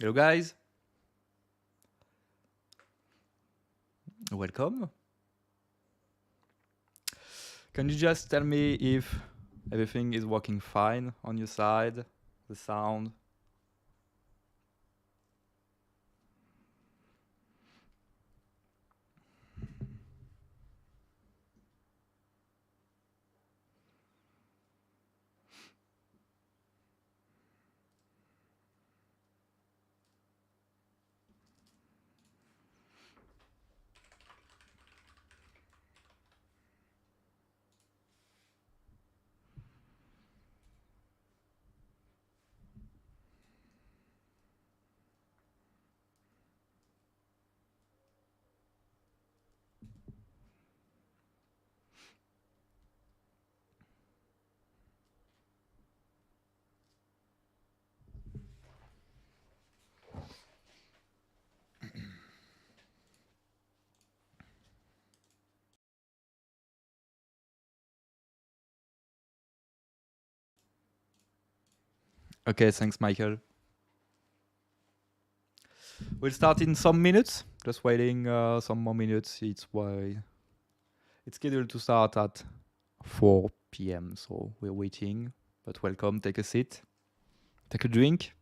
Hello guys, welcome. Can you just tell me if everything is working fine on your side, the sound? Okay, thanks Michael. We'll start in some minutes, just waiting some more minutes. It's scheduled to start at 4 p.m. so we're waiting, but welcome, take a seat, take a drink.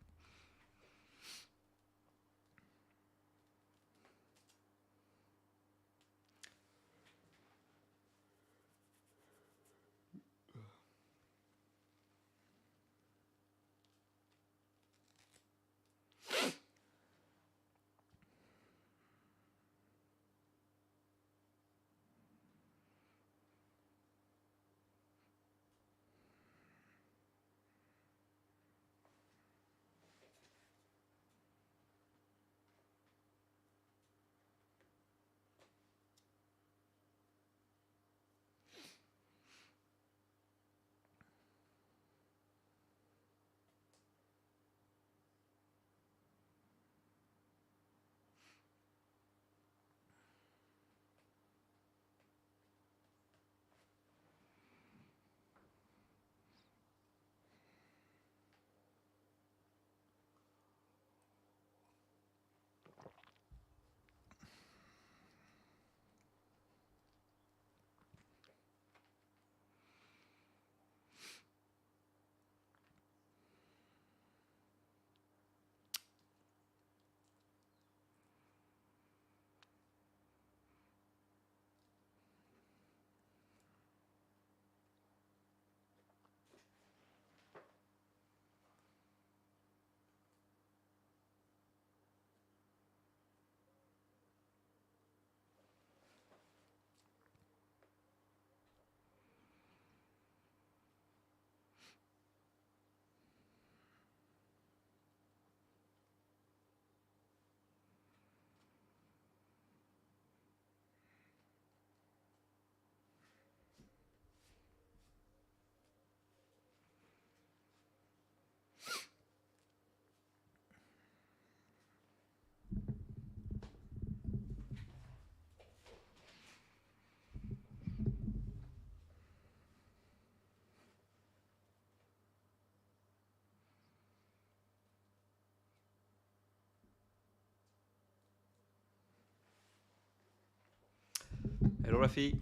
Hello Rafi,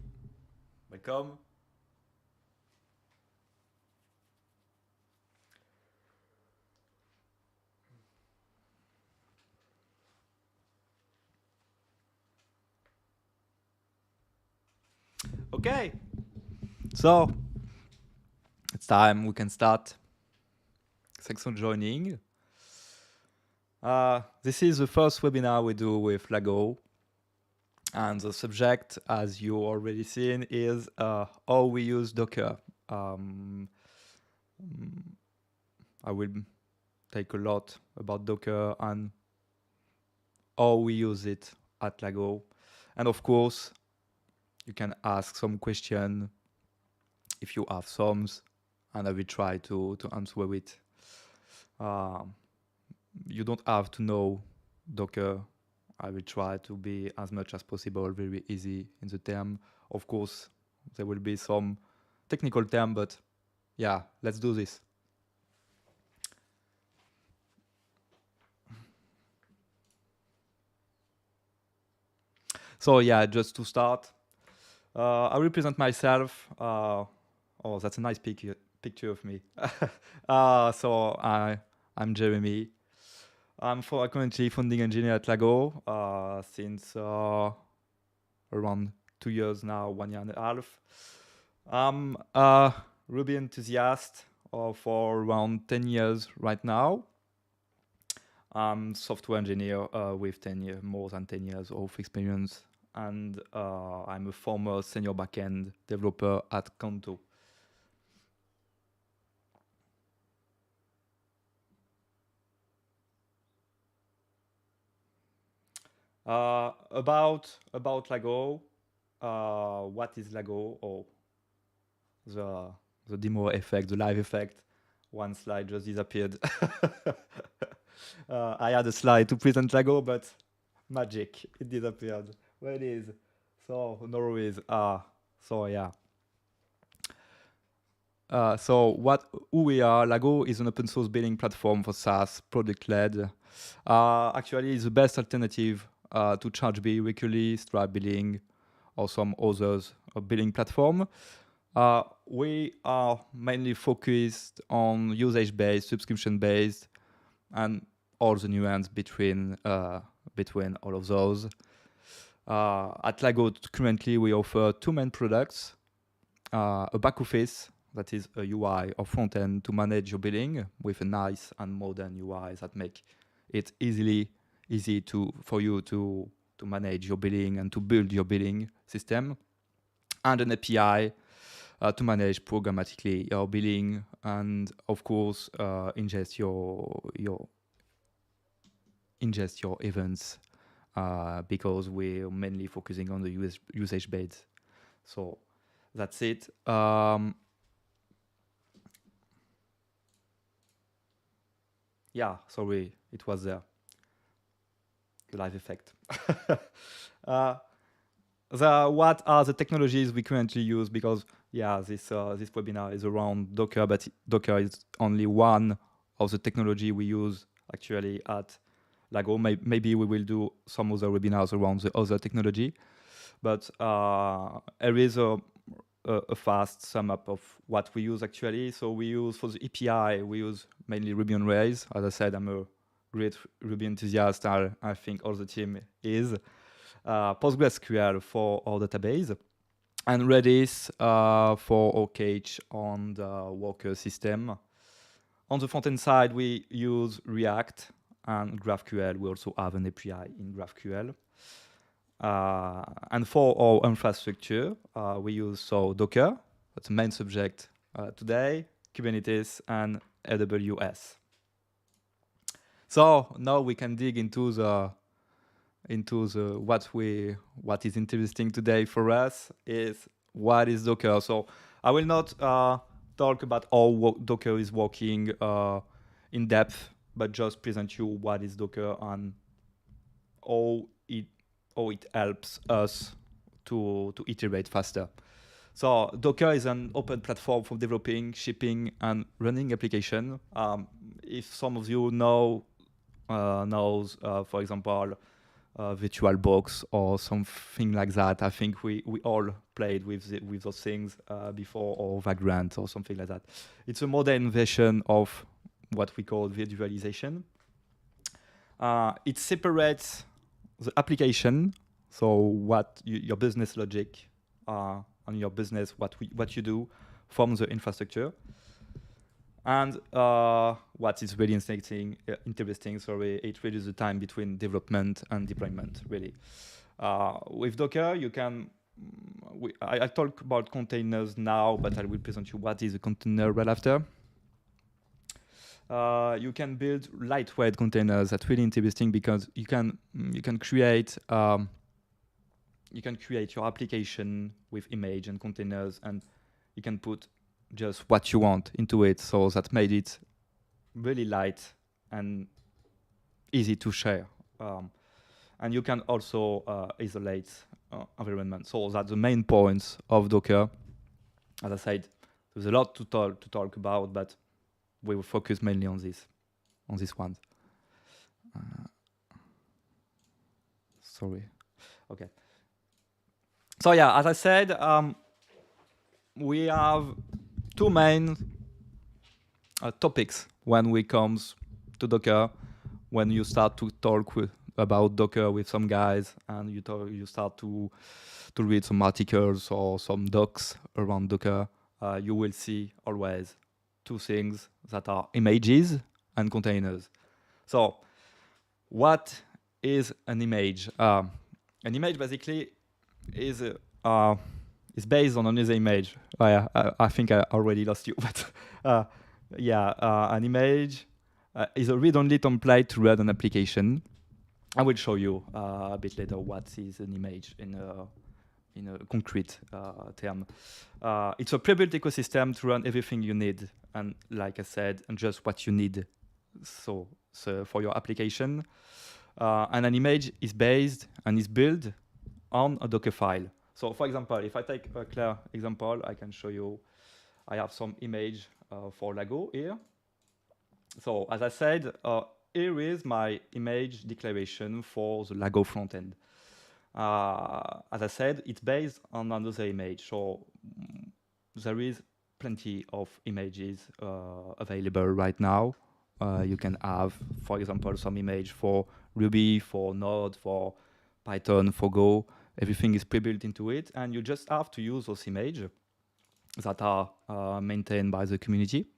welcome. Okay, so it's time, we can start. Thanks for joining. This is the first webinar we do with Lago, and the subject, as you already seen, is how we use Docker. Um, I will take a lot about Docker and how we use it at Lago. And of course, you can ask some question if you have some, and I will try to answer it. You don't have to know Docker. I will try to be as much as possible very easy in the term. Of course, there will be some technical term, but yeah, let's do this. So yeah, just to start, I will present myself. Oh, that's a nice picture of me. I'm Jérémy. I'm currently founding engineer at Lago since around 2 years now, 1.5 years. I'm a Ruby enthusiast for around 10 years right now. I'm software engineer with more than 10 years of experience, and I'm a former senior backend developer at Kanto. About Lago, what is Lago? Or the the demo effect, the live effect. One slide just disappeared. I had a slide to present Lago, but magic, it disappeared. Where it is? So no worries. So yeah. Who we are? Lago is an open source billing platform for SaaS, product led. Actually, it's the best alternative to ChargeBee, Weekly, Stripe Billing, or some others billing platform. We are mainly focused on usage-based, subscription-based, and all the nuance between all of those. At Lago, currently, we offer two main products: a back office that is a UI or front end to manage your billing with a nice and modern UI that make it easy for you to manage your billing and to build your billing system, and an API to manage programmatically your billing and of course ingest your events because we're mainly focusing on the usage based. So that's it. Yeah, sorry, it was there. The live effect. What are the technologies we currently use? Because yeah, this webinar is around Docker, but Docker is only one of the technology we use actually at Lago. Maybe we will do some other webinars around the other technology, but there is a fast sum up of what we use actually. So we use for the API, we use mainly Ruby on Rails. As I said, I'm a great Ruby enthusiast. I think all the team is. PostgreSQL for our database, and Redis for our cache on the Worker system. On the front-end side, we use React and GraphQL. We also have an API in GraphQL. And for our infrastructure, we use Docker. That's the main subject today, Kubernetes, and AWS. So now we can dig into what is interesting today for us is what is Docker. So I will not talk about how Docker is working in depth, but just present you what is Docker and how it helps us to iterate faster. So Docker is an open platform for developing, shipping, and running application. If some of you knows, for example, VirtualBox or something like that. I think we all played with those things before, or Vagrant or something like that. It's a modern version of what we call virtualization. It separates the application, so your business logic and your business, what you do, from the infrastructure. And what is really interesting, it reduces the time between development and deployment, really. With Docker, you can, I talk about containers now, but I will present you what is a container right after. You can build lightweight containers. That's really interesting because you can create your application with image and containers, and you can put just what you want into it. So that made it really light and easy to share. And you can also isolate environment. So that's the main points of Docker. As I said, there's a lot to talk about, but we will focus mainly on this one. Sorry. Okay. So yeah, as I said, we have two main topics when we comes to Docker. When you start to talk about Docker with some guys, and you start to read some articles or some docs around Docker, you will see always two things that are images and containers. So what is an image? An image basically is based on another image. I think I already lost you, but an image is a read-only template to run an application. I will show you a bit later what is an image in a concrete term. It's a pre-built ecosystem to run everything you need, and like I said, and just what you need. So for your application, and an image is based and is built on a Docker file. So for example, if I take a clear example, I can show you. I have some image for Lago here. So as I said, here is my image declaration for the Lago frontend. As I said, it's based on another image. So there is plenty of images available right now. You can have, for example, some image for Ruby, for Node, for Python, for Go. Everything is pre-built into it, and you just have to use those images that are maintained by the community.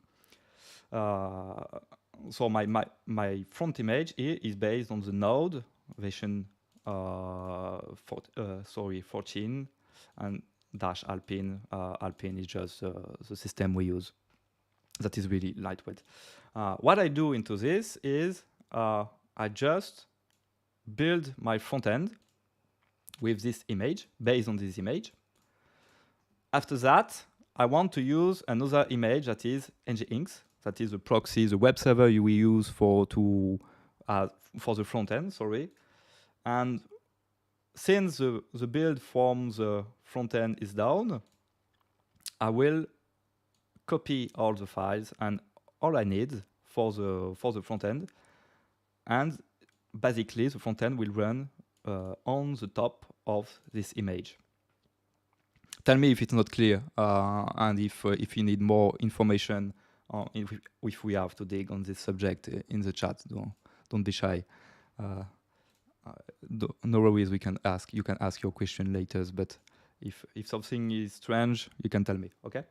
So my front image here is based on the Node version 14 and dash Alpine. Alpine is just the system we use. That is really lightweight. What I do into this is I just build my front end with this image, based on this image. After that, I want to use another image that is nginx, that is the proxy, the web server you will use for the front end, sorry. And since the build from the front end is down, I will copy all the files and all I need for the front end. And basically, the front end will run on the top of this image. Tell me if it's not clear, and if you need more information, if we have to dig on this subject in the chat. Don't be shy. No worries. You can ask your question later. But if something is strange, you can tell me. Okay.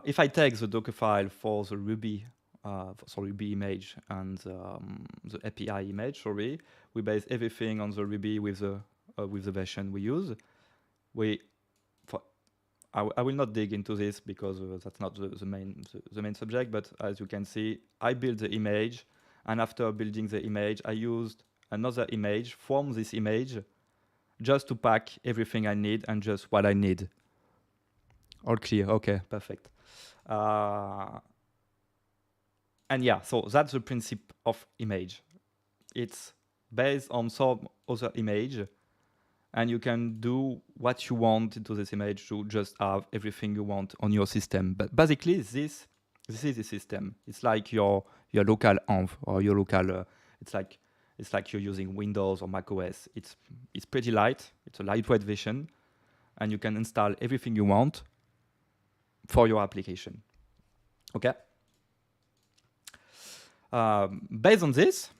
If I take the Docker file for the Ruby image and the API image, sorry, we base everything on the Ruby with the version we use. I will not dig into this because that's not the main subject. But as you can see, I built the image, and after building the image, I used another image from this image just to pack everything I need and just what I need. All clear? Okay, perfect. And yeah, so that's the principle of image. It's based on some other image, and you can do what you want into this image to just have everything you want on your system. But basically, this is the system. It's like your local env or your local. It's like you're using Windows or Mac OS. It's pretty light. It's a lightweight version, and you can install everything you want for your application. Okay. Based on this,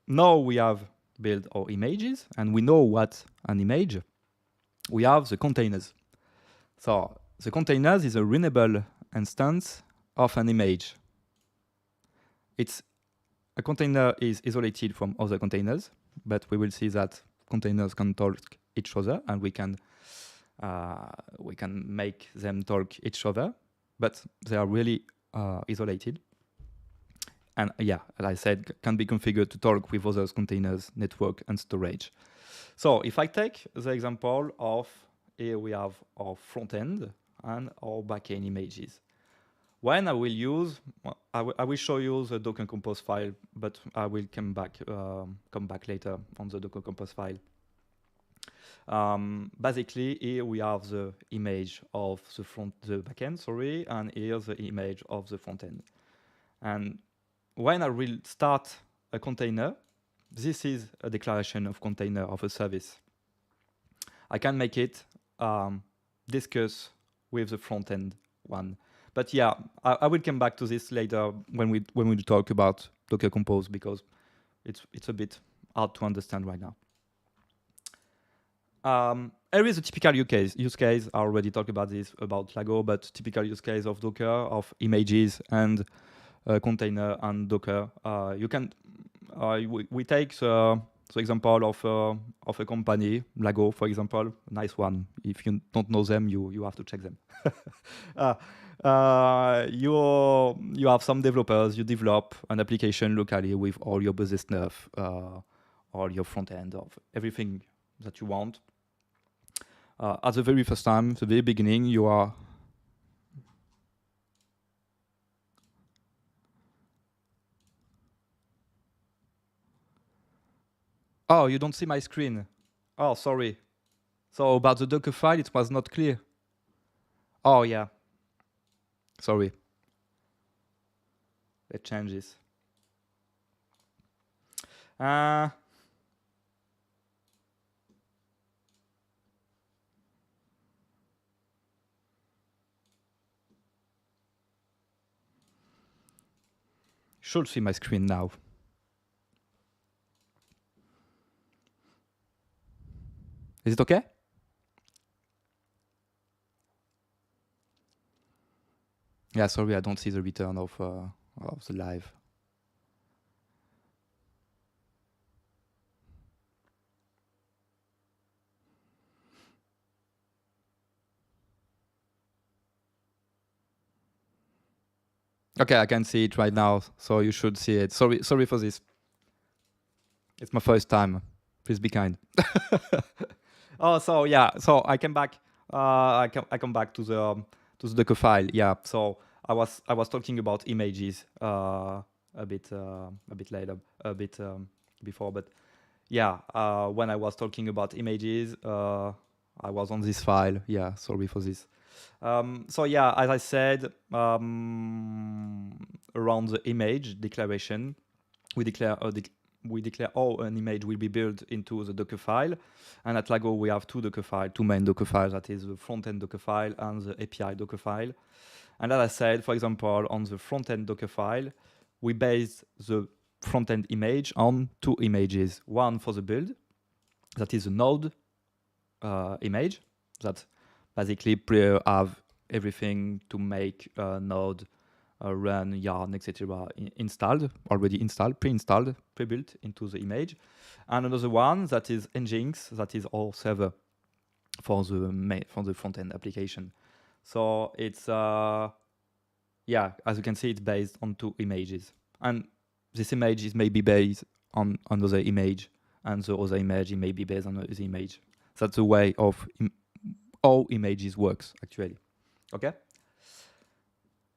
now we have build our images, and we know what an image. We have the containers. So the containers is a runnable instance of an image. A container is isolated from other containers, but we will see that containers can talk each other, and we can make them talk each other, but they are really isolated. And yeah, as I said, can be configured to talk with other containers, network, and storage. So if I take the example of here we have our front end and our backend images. When I will use, I will show you the Docker Compose file, but I will come back later on the Docker Compose file. Basically, here we have the image of the backend, sorry, and here the image of the front end. And when I will start a container, this is a declaration of container of a service. I can make it discuss with the front end one. But yeah, I will come back to this later when we talk about Docker Compose, because it's a bit hard to understand right now. Here is a typical use case. I already talked about this about Lago, but typical use case of Docker, of images and container and Docker. We take the example of a company, Lago, for example, nice one. If you don't know them, you have to check them. You have some developers. You develop an application locally with all your business stuff, all your front end of everything that you want. At the very first time, the very beginning, you are. Oh, you don't see my screen. Oh, sorry. So about the Docker file, it was not clear. Oh, yeah. Sorry. Let's change this. Should see my screen now. Is it okay? Yeah, sorry, I don't see the return of the live. Okay, I can see it right now, so you should see it. Sorry for this. It's my first time. Please be kind. Oh, so yeah, so I come back. I come back to the Docker file. Yeah, so I was talking about images a bit later, a bit before, but yeah, when I was talking about images, I was on this file. Yeah, sorry for this. So yeah, as I said, around the image declaration, we declare an image will be built into the Docker file. And at Lago, we have two main Docker files. That is the front-end Docker file and the API Docker file. And as I said, for example, on the front-end Docker file, we base the front-end image on two images. One for the build, that is a node image that basically have everything to make a node run, yarn, etc. already installed, pre-installed, pre-built into the image. And another one that is Nginx, that is our server for the front-end application. So it's yeah, as you can see, it's based on two images, and this image is maybe based on another image, and the other image may be based on the image. That's the way of all images works actually. Okay.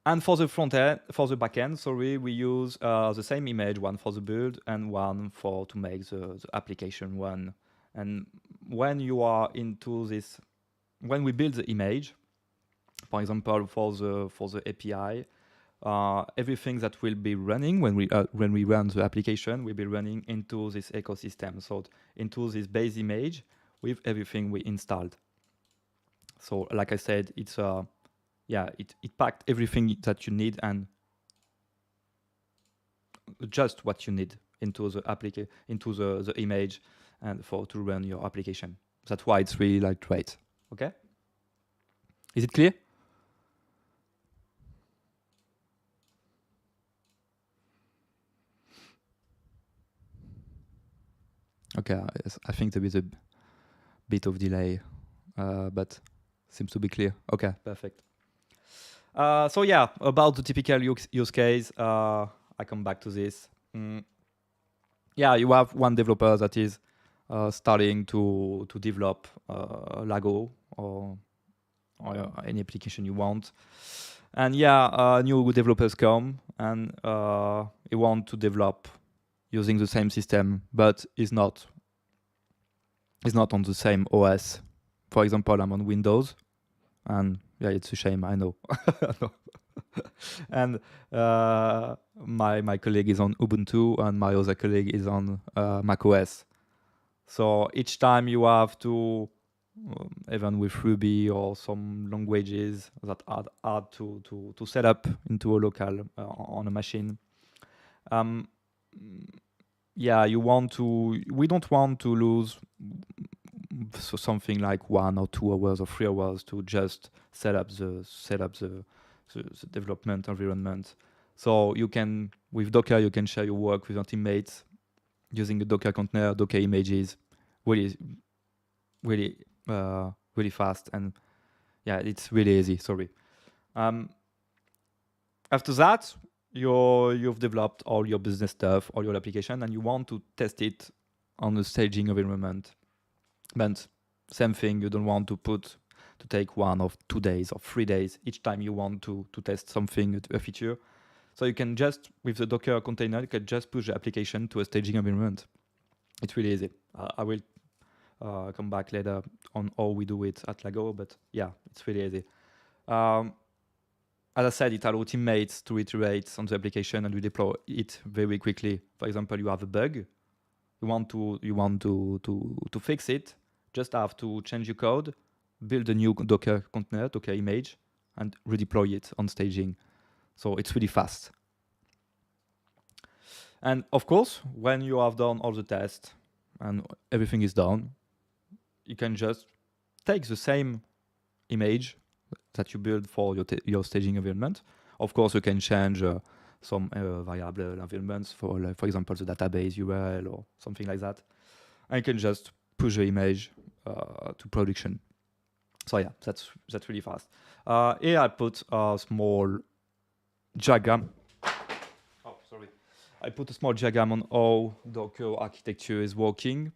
And for the front end, for the backend, sorry, we use the same image, one for the build and one to make the application run. And when you are into this, when we build the image, for example, for the API, everything that will be running when we run the application will be running into this ecosystem, so into this base image with everything we installed. So, like I said, it's yeah, it packed everything that you need and just what you need into the image and to run your application. That's why it's really like great. Okay, is it clear? Okay, I think there is a bit of delay, but seems to be clear. Okay, perfect. So yeah, about the typical use case, I come back to this. Yeah, you have one developer that is starting to develop Lago or any application you want. And yeah, new developers come and you want to develop using the same system, but is not on the same OS. For example, I'm on Windows, and yeah, it's a shame, I know. And my colleague is on Ubuntu, and my other colleague is on Mac OS. So each time you have to even with Ruby or some languages that are hard to set up into a local on a machine. Yeah, we don't want to lose something like 1 or 2 hours or 3 hours to just set up the development environment. So you can, with Docker, you can share your work with your teammates using the Docker container, Docker images, really, really, really fast, and yeah, it's really easy. Sorry. After that, you've developed all your business stuff, all your application, and you want to test it on a staging environment. But same thing, you don't want to take 1 or 2 days or 3 days each time you want to test something, a feature. So you can just, with the Docker container, you can just push the application to a staging environment. It's really easy. I will come back later on how we do it at Lago, but yeah, it's really easy. As I said, it allows teammates to iterate on the application and redeploy it very quickly. For example, you have a bug, you want to fix it, just have to change your code, build a new Docker container, Docker image, and redeploy it on staging. So it's really fast. And of course, when you have done all the tests and everything is done, you can just take the same image that you build for your staging environment. Of course, you can change some variable environments for example, the database URL or something like that. And you can just push the image to production. So yeah, that's really fast. Here I put a small diagram. Oh, sorry. I put a small diagram on how Docker architecture is working.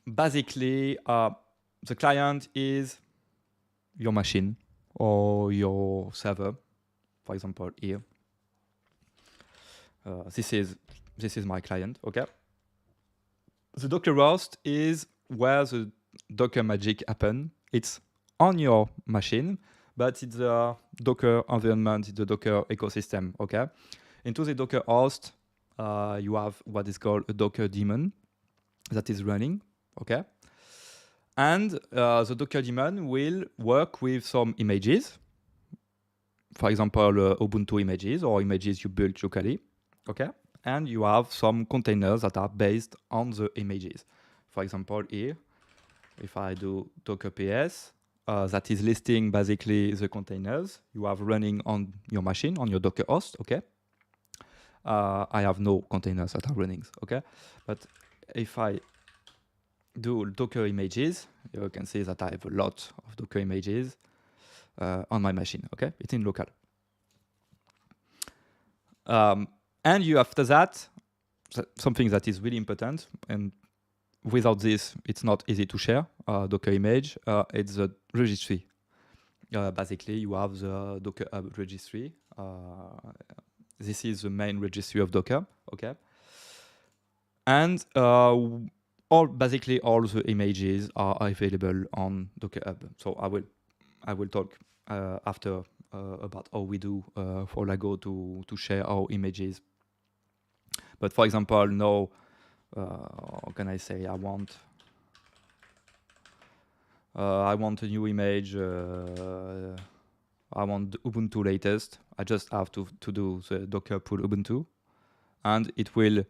Basically, the client is your machine or your server, for example, here. This is my client, okay? The Docker host is where the Docker magic happen. It's on your machine, but it's the Docker environment, it's the Docker ecosystem, okay? Into the Docker host, you have what is called a Docker daemon that is running, okay? And the Docker daemon will work with some images, for example, Ubuntu images or images you built locally, okay? And you have some containers that are based on the images. For example, here, if I do Docker PS, that is listing basically the containers you have running on your machine, on your Docker host, okay? I have no containers that are running, okay? But if I do Docker images, you can see that I have a lot of Docker images on my machine, okay? It's in local. And you, after that, something that is really important, and without this, it's not easy to share Docker image, it's the registry. Basically, you have the Docker Hub registry. This is the main registry of Docker, okay? And basically all the images are available on Docker Hub. So I will talk after about how we do for Lago to share our images. But for example, now, how can I say? I want a new image. I want Ubuntu latest. I just have to do the Docker pull Ubuntu, and it will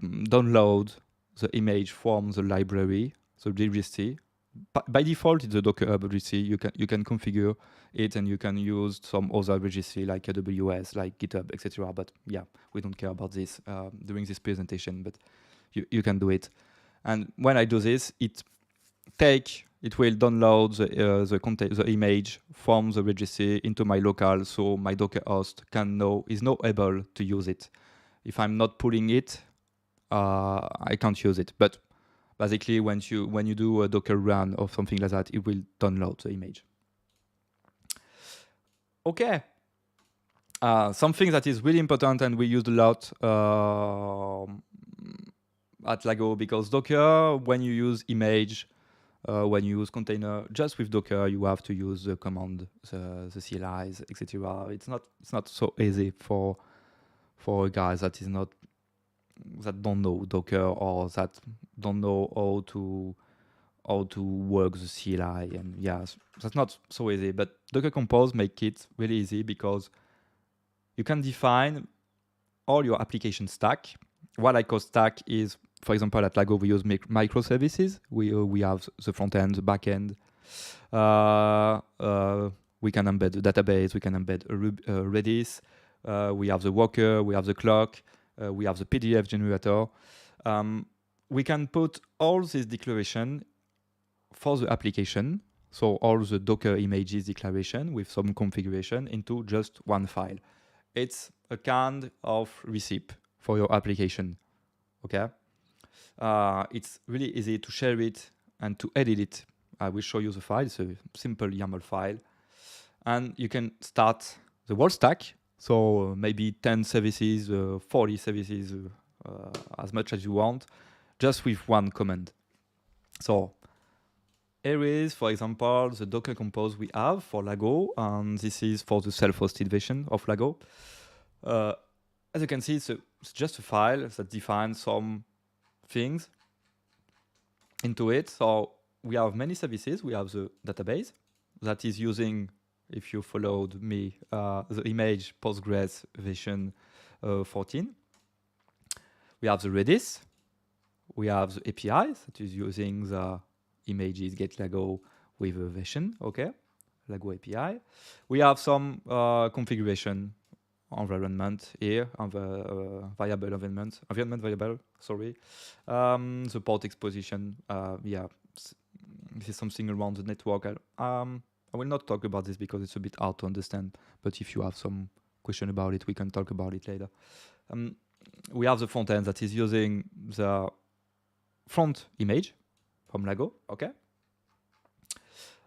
download the image from the library, the registry. By default, it's the Docker Hub registry. You can configure it, and you can use some other registry like AWS, like GitHub, etc. But yeah, we don't care about this during this presentation. But you can do it. And when I do this, it will download the image from the registry into my local, so my Docker host is now able to use it. If I'm not pulling it, I can't use it. But basically, when you do a Docker run or something like that, it will download the image. Okay. Something that is really important and we use a lot at Lago, because Docker, when you use image, when you use container, just with Docker, you have to use the command, the CLIs, etc. It's not so easy for a guy that is not that don't know Docker or that don't know how to work the CLI, and yeah, that's not so easy. But Docker Compose make it really easy because you can define all your application stack. What I call stack is, for example, at Lago we use microservices. We have the front end, the back end. We can embed the database. We can embed a Redis. We have the worker. We have the clock. We have the PDF generator. We can put all this declaration for the application, so all the Docker images declaration with some configuration into just one file. It's a kind of recipe for your application, okay? It's really easy to share it and to edit it. I will show you the file. It's a simple YAML file. And you can start the whole stack, so maybe 10 services, 40 services, as much as you want, just with one command. So here is, for example, the Docker Compose we have for Lago, and this is for the self-hosted version of Lago. As you can see, it's just a file that defines some things into it. So we have many services. We have the database that is using, if you followed me, the image Postgres version 14. We have the Redis. We have the APIs that is using the images get Lago with a version, okay, Lago API. We have some configuration environment here, variable environment variable, sorry. The port exposition, yeah, this is something around the network. I will not talk about this because it's a bit hard to understand, but if you have some question about it, we can talk about it later. We have the front end that is using the front image from Lago, okay.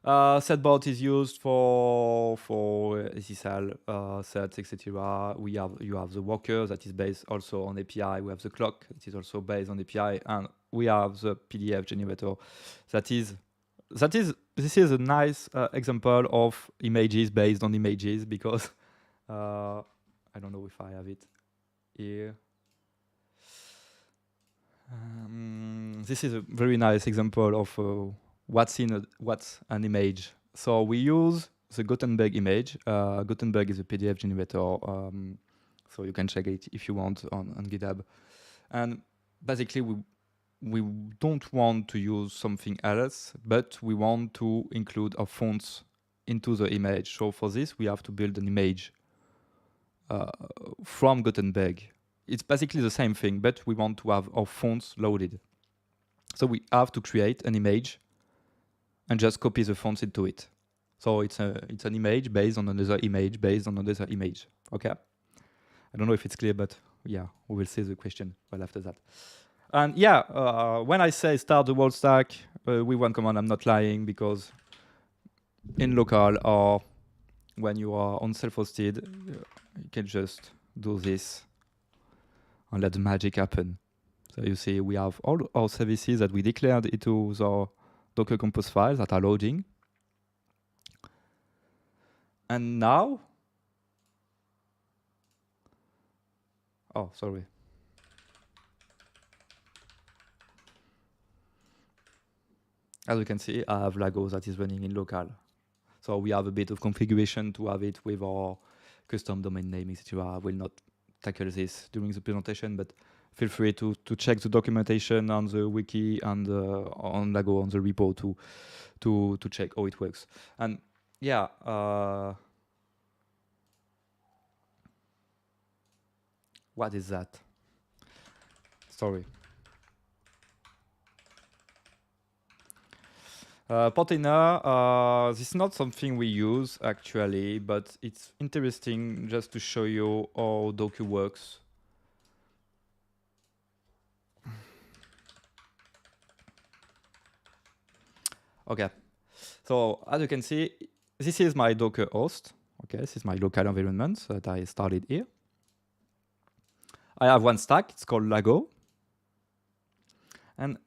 Setbot is used for SSL sets, etc. You have the worker that is based also on API. We have the clock that is also based on API, and we have the PDF generator. This is a nice example of images based on images because I don't know if I have it here. This is a very nice example of what's an image. So we use the Gutenberg image. Gutenberg is a PDF generator, so you can check it if you want on GitHub. And basically, we don't want to use something else, but we want to include our fonts into the image. So for this, we have to build an image from Gutenberg. It's basically the same thing, but we want to have our fonts loaded. So we have to create an image and just copy the fonts into it. So it's an image based on another image based on another image. Okay. I don't know if it's clear, but yeah, we will see the question well after that. And yeah, when I say start the whole stack with one command, I'm not lying, because in local or when you are on self-hosted, you can just do this and let the magic happen. So you see, we have all our services that we declared into the Docker Compose files that are loading. And now, oh, sorry. As you can see, I have Lago that is running in local. So we have a bit of configuration to have it with our custom domain name, etc. I will not tackle this during the presentation, but feel free to check the documentation on the wiki and on Lago, on the repo to check how it works. And yeah, what is that? Sorry. Portainer, this is not something we use actually, but it's interesting just to show you how Docker works. Okay, so as you can see, this is my Docker host. Okay, this is my local environment that I started here. I have one stack, it's called Lago. And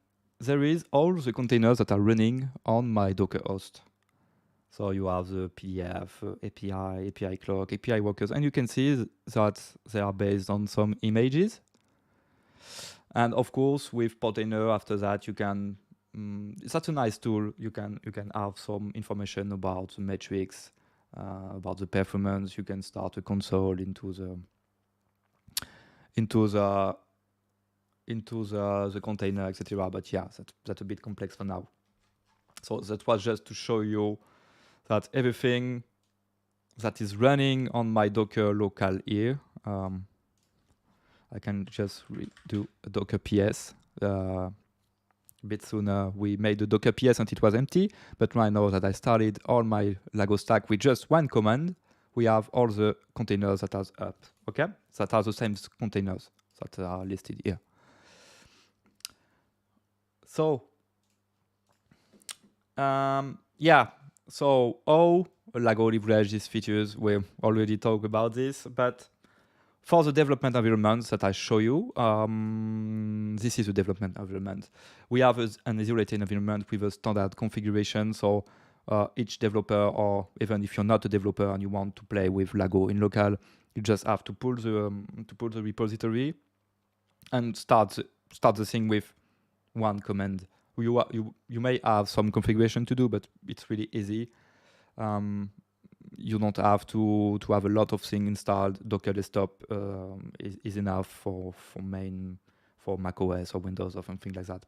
there is all the containers that are running on my Docker host. So you have the PDF, API clock, API workers, and you can see that they are based on some images. And of course, with Portainer, after that, you can. That's a nice tool. You can have some information about the metrics, about the performance. You can start a console into the container, etc. But yeah, that's a bit complex for now. So that was just to show you that everything that is running on my Docker local here, I can just do a Docker PS. A bit sooner we made the Docker PS and it was empty, but right now that I started all my Lago stack with just one command, we have all the containers that are up, okay? That are the same containers that are listed here. So, yeah, so how Lago leverage these features, we already talked about this, but for the development environment that I show you, this is a development environment. We have an isolated environment with a standard configuration. So each developer, or even if you're not a developer and you want to play with Lago in local, you just have to pull the repository and start the thing with one command. You may have some configuration to do, but it's really easy. You don't have to have a lot of things installed. Docker desktop is enough for Mac OS or Windows or something like that.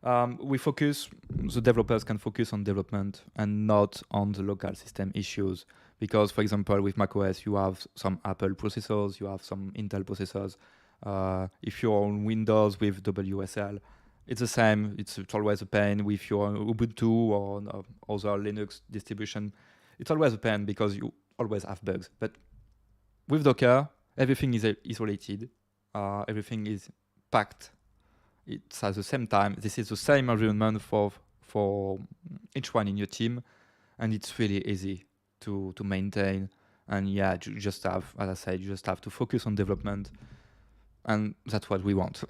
The developers can focus on development and not on the local system issues. Because, for example, with Mac OS, you have some Apple processors, you have some Intel processors. If you're on Windows with WSL, it's the same. It's always a pain with your Ubuntu or other Linux distribution. It's always a pain because you always have bugs. But with Docker, everything is isolated. Everything is packed. It's at the same time. This is the same environment for each one in your team, and it's really easy to maintain. And yeah, you just have, as I said, you just have to focus on development, and that's what we want.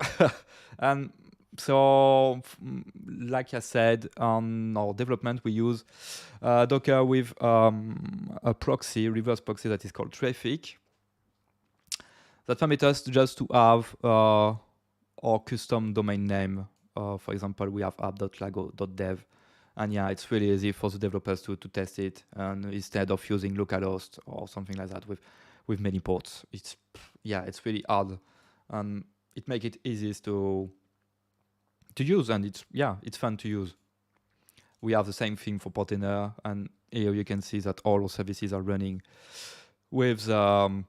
And so, like I said, on our development, we use Docker with a proxy, reverse proxy that is called Traffic. That permits us just to have our custom domain name. For example, we have app.lago.dev. And yeah, it's really easy for the developers to test it. And instead of using localhost or something like that with many ports, it's really hard. It makes it easiest to use, and it's fun to use. We have the same thing for Portainer, and here you can see that all our services are running with a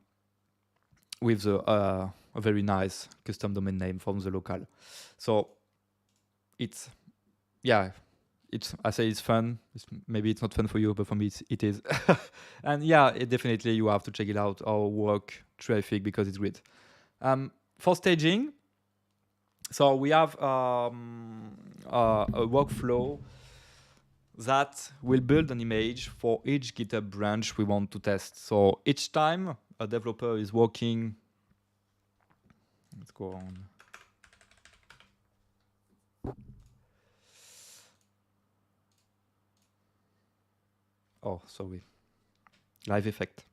very nice custom domain name from the local. So I say it's fun. Maybe it's not fun for you, but for me it is. And definitely you have to check it out, our work Traffic, because it's great. For staging, so we have a workflow that will build an image for each GitHub branch we want to test. So each time a developer is working, let's go on. Oh, sorry. Live effect.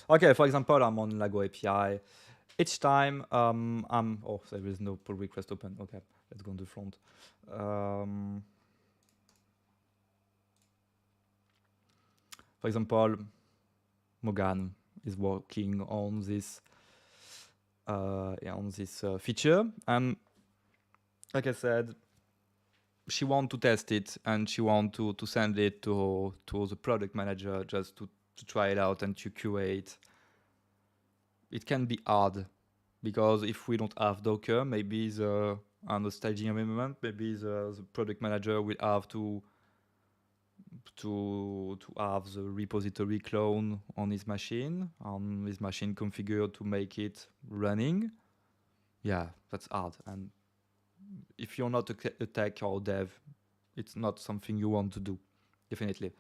Okay, for example, I'm on Lago API. Each time there is no pull request open. Okay, let's go on the front. For example, Morgan is working on this feature, and like I said, she wants to test it and she wants to send it to the product manager just to try it out and to curate. It can be hard because if we don't have Docker, maybe on the staging environment, maybe the product manager will have to have the repository clone on his machine configured to make it running. Yeah, that's hard. And if you're not a tech or dev, it's not something you want to do, definitely.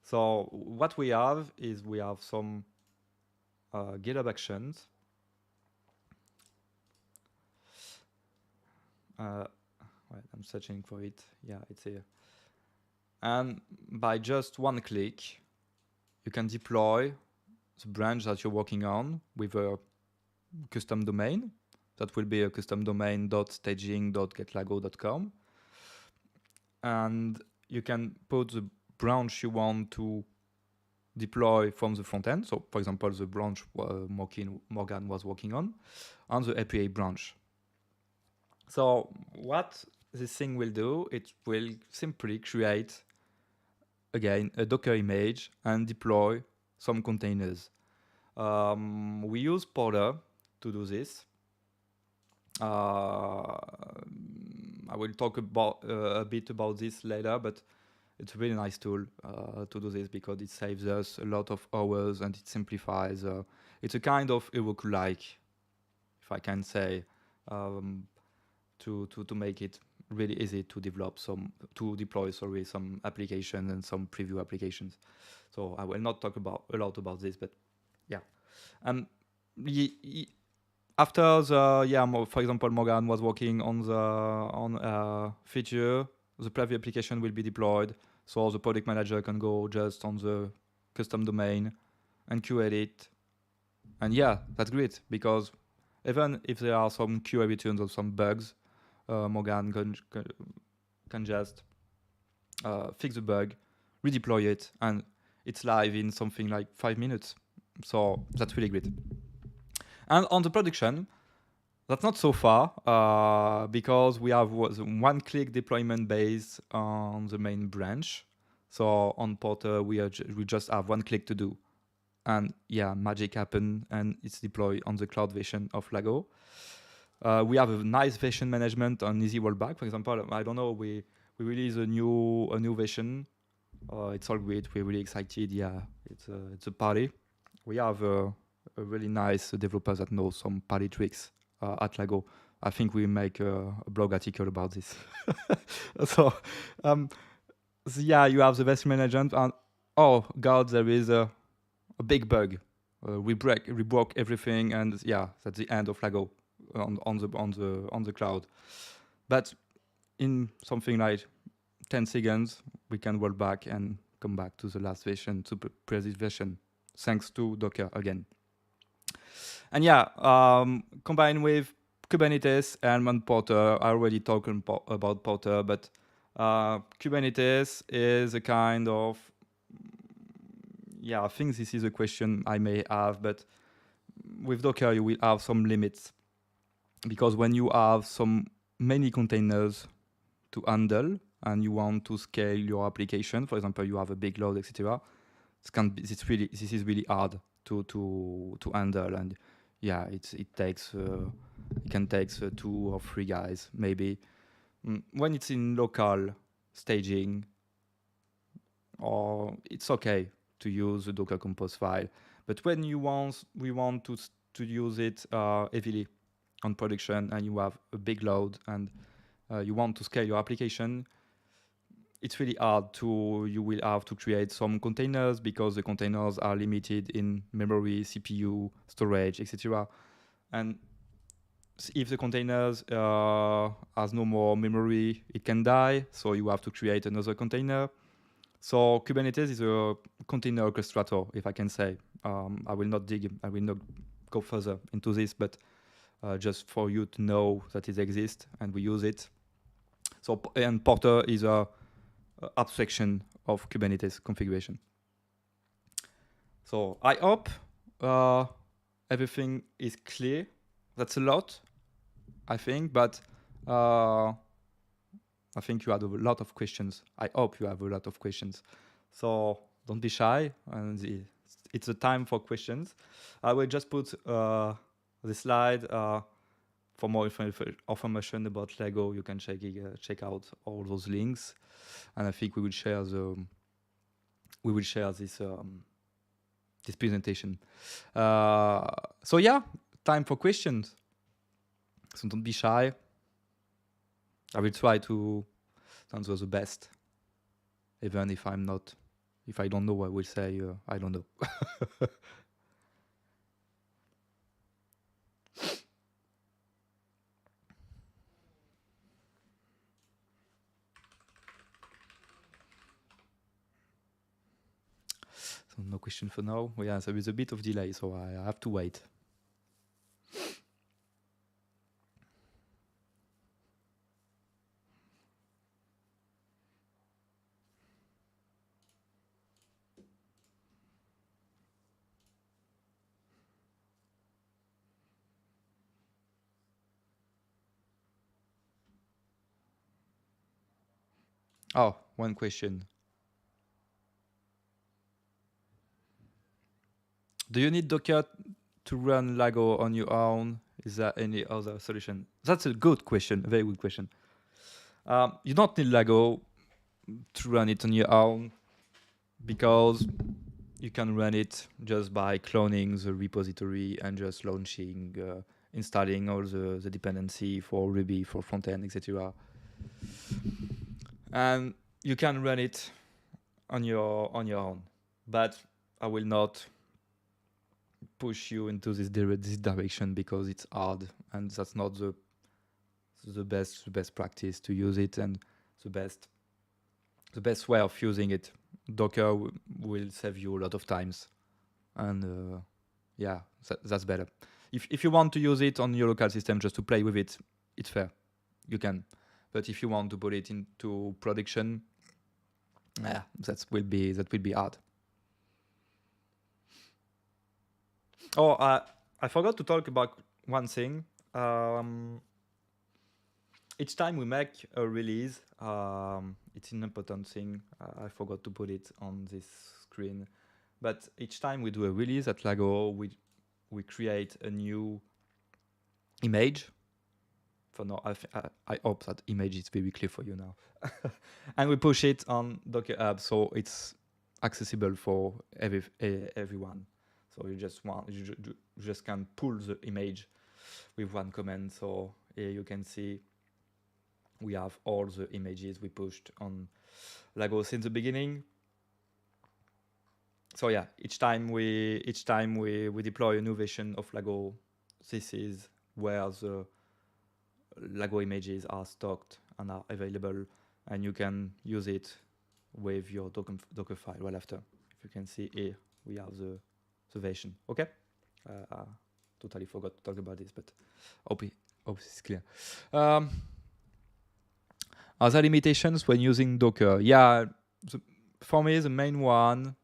So what we have some GitHub actions. Wait, I'm searching for it. Yeah, it's here. And by just one click, you can deploy the branch that you're working on with a custom domain. That will be a custom domain.staging.getlago.com. And you can put the branch you want to deploy from the front end. So, for example, the branch Morgan was working on the API branch. So what this thing will do, it will simply create, again, a Docker image and deploy some containers. We use Porter to do this. I will talk about a bit about this later, but it's a really nice tool to do this because it saves us a lot of hours and it simplifies. It's a kind of Heroku-like, if I can say, to make it really easy to deploy some applications and some preview applications. So I will not talk a lot about this, but yeah. After the for example, Morgan was working on a feature, the preview application will be deployed, so the product manager can go just on the custom domain and QA it. And yeah, that's great because even if there are some QA returns or some bugs, Morgan can just fix the bug, redeploy it, and it's live in something like 5 minutes. So that's really great. And on the production, that's not so far because we have one-click deployment based on the main branch. So on Porter, we just have one click to do. And yeah, magic happened and it's deployed on the cloud version of Lago. We have a nice version management on easy rollback. For example, I don't know, we release a new version. It's all great. We're really excited. Yeah, it's a party. We have a really nice developer that knows some party tricks at Lago. I think we make a blog article about this. So yeah, you have the version management, and oh god, there is a big bug. We broke everything, and yeah, that's the end of Lago on the cloud. But in something like 10 seconds, we can roll back and come back to the last version, to previous version, thanks to Docker again. And yeah, combined with Kubernetes and Porter, I already talked about Porter, but Kubernetes is a kind of, yeah, I think this is a question I may have, but with Docker, you will have some limits because when you have many containers to handle and you want to scale your application, for example, you have a big load, etc. This is really hard to handle, and yeah, it can take 2 or 3 guys maybe. When it's in local staging, or it's okay to use the Docker Compose file, but when we want to use it heavily on production, and you have a big load and you want to scale your application, it's really hard you will have to create some containers because the containers are limited in memory, CPU, storage, etc. And if the containers has no more memory, it can die. So you have to create another container. So Kubernetes is a container orchestrator, if I can say. I will not go further into this, but just for you to know that it exists and we use it. So, and Porter is a abstraction of Kubernetes configuration. So I hope everything is clear. That's a lot, I think, but I think you had a lot of questions. I hope you have a lot of questions. So don't be shy, and it's a time for questions. I will just put the slide for more information about Lago. You can check out all those links, and I think we will share this this presentation. So yeah, time for questions. So don't be shy. I will try to answer the best, even if if I don't know, I will say I don't know. no question for now. Yeah, there is a bit of delay, so I have to wait. Oh, one question. Do you need Docker to run Lago on your own? Is there any other solution? That's a good question, a very good question. You don't need Lago to run it on your own because you can run it just by cloning the repository and just launching, installing all the dependency for Ruby, for frontend, etc. And you can run it on your own. But I will not push you into this direction because it's hard and that's not the best practice to use it, and the best way of using it. Docker will save you a lot of times, and yeah, that's better. If you want to use it on your local system just to play with it, it's fair, you can. But if you want to put it into production, yeah, that will be hard. Oh, I forgot to talk about one thing. Each time we make a release, it's an important thing. I forgot to put it on this screen. But each time we do a release at Lago, we create a new image. For now, I hope that image is very clear for you now. And we push it on Docker Hub, so it's accessible for everyone. So you just can pull the image with one command. So here you can see we have all the images we pushed on Lago since the beginning. So yeah, each time we deploy a new version of Lago, this is where the Lago images are stocked and are available, and you can use it with your Docker file right after. If you can see here, we have the version. Okay, I totally forgot to talk about this, but hope it's clear. Other limitations when using Docker? Yeah, for me the main one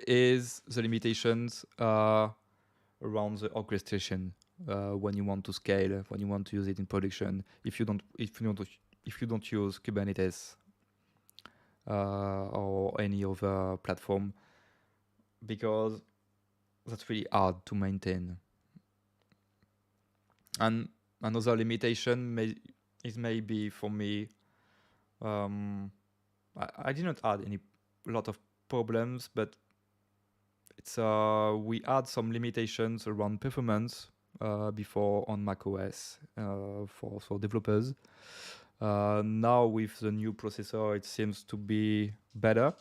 is the limitations around the orchestration. When you want to scale, when you want to use it in production, if you don't use Kubernetes or any other platform, because that's really hard to maintain. And another limitation is maybe for me, I did not add any lot of problems, but it's we add some limitations around performance before on macOS for developers. Now with the new processor, it seems to be better.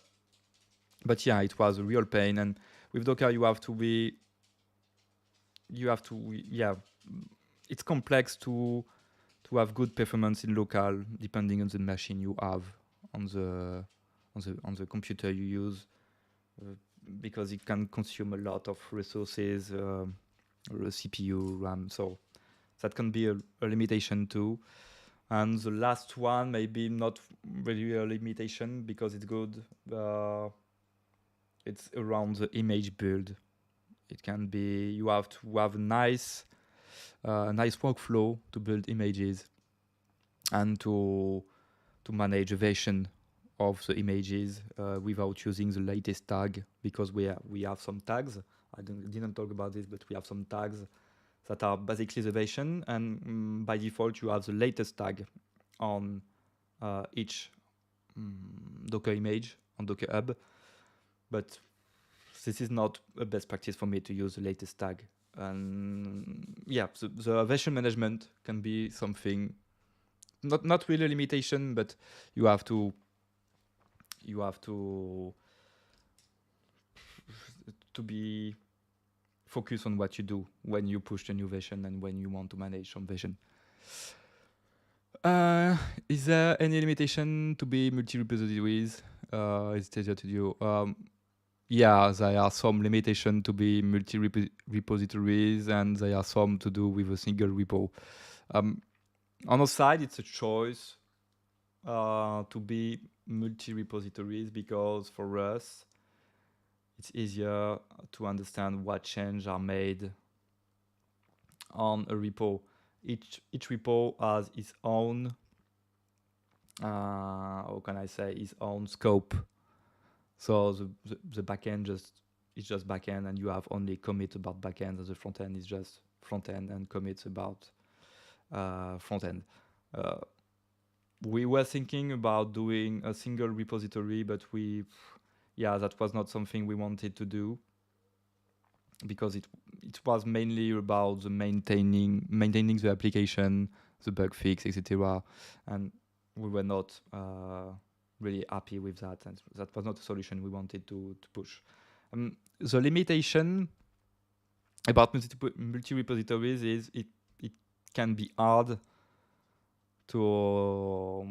But yeah, it was a real pain. And with Docker, it's complex to have good performance in local, depending on the machine you have on the computer you use, because it can consume a lot of resources, CPU, RAM. So that can be a limitation too. And the last one, maybe not really a limitation because it's good. It's around the image build. It can be, you have to have a nice workflow to build images and to manage a version of the images without using the latest tag, because we have some tags. I didn't talk about this, but we have some tags that are basically the version, and by default you have the latest tag on each Docker image on Docker Hub. But this is not a best practice for me to use the latest tag. And yeah, the version management can be something, not really a limitation, but you have to be focused on what you do when you push the new version and when you want to manage some version. Is there any limitation to be multi-repositories? It's easier to do. yeah, there are some limitation to be multi-repositories, and there are some to do with a single repo. On our side, it's a choice to be multi-repositories because for us, it's easier to understand what changes are made on a repo. Each repo has its own, how can I say, its own scope. So the backend is just backend, and you have only commit about backend, and the front end is just front end and commits about front end. We were thinking about doing a single repository, but that was not something we wanted to do because it was mainly about the maintaining the application, the bug fix, etc. And we were not really happy with that, and that was not a solution we wanted to push. The limitation about multi-repositories is it can be hard to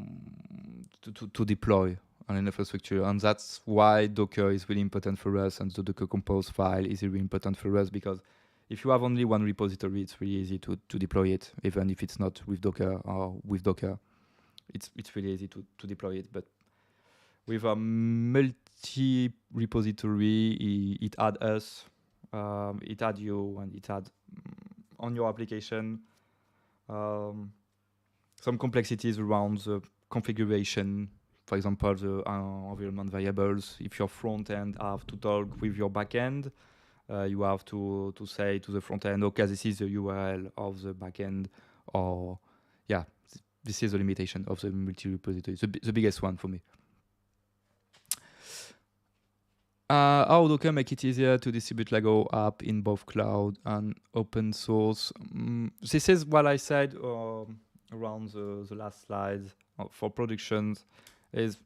deploy on an infrastructure, and that's why Docker is really important for us, and the Docker Compose file is really important for us, because if you have only one repository, it's really easy to deploy it, even if it's not with Docker or with Docker. It's really easy to deploy it, but with a multi-repository, it add us, it add you, and it add on your application some complexities around the configuration. For example, the environment variables. If your front end have to talk with your backend, you have to say to the front end, okay, this is the URL of the backend, or yeah, this is the limitation of the multi-repository, the biggest one for me. How Docker make it easier to distribute Lago app in both cloud and open source? This is what I said around the last slide. For productions, is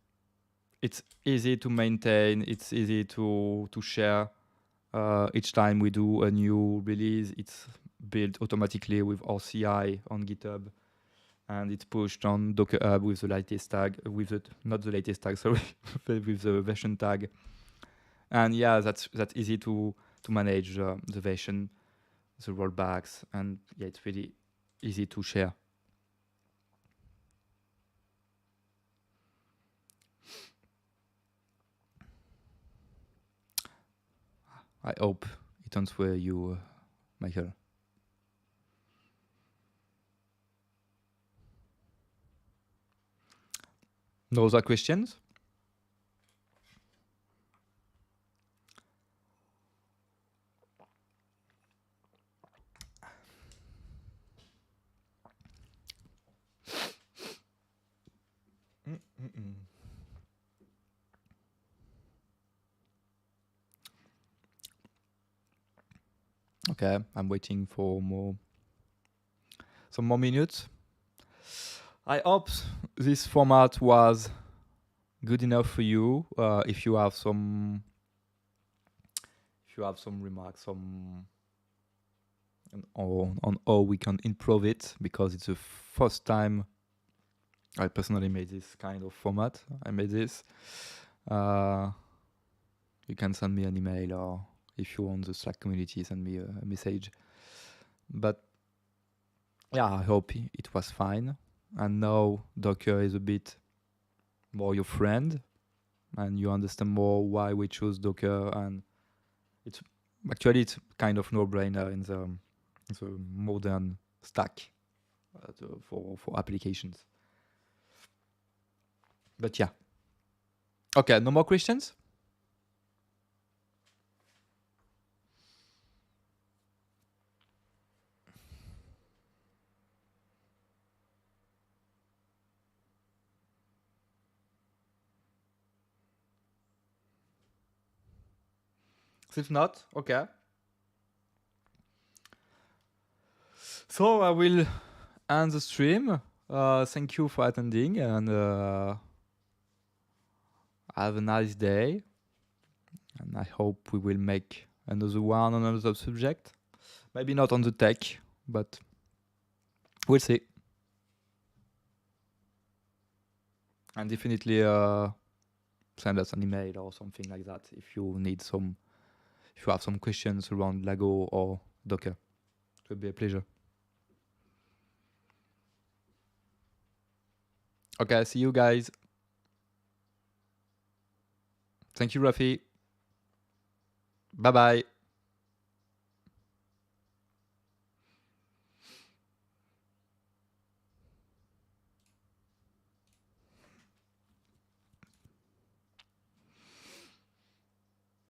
it's easy to maintain, it's easy to share. Each time we do a new release, it's built automatically with RCI on GitHub, and it's pushed on Docker Hub with the latest tag, not the latest tag, sorry, with the version tag. And yeah, that's easy to manage the version, the rollbacks, and yeah, it's really easy to share. I hope it answers you, Michael. No other questions? Okay, I'm waiting for some more minutes. I hope this format was good enough for you. If you have some remarks on how we can improve it, because it's the first time I personally made this kind of format. I made this. You can send me an email, or if you want the Slack community, send me a message. But yeah, I hope it was fine. And now Docker is a bit more your friend, and you understand more why we choose Docker. And it's kind of no-brainer in the modern stack for applications. But yeah. Okay, no more questions? If not, okay. So I will end the stream. Thank you for attending, and have a nice day. And I hope we will make another one on another subject. Maybe not on the tech, but we'll see. And definitely send us an email or something like that if you need some, if you have some questions around Lago or Docker. It would be a pleasure. Okay, see you guys. Thank you, Rafi. Bye bye.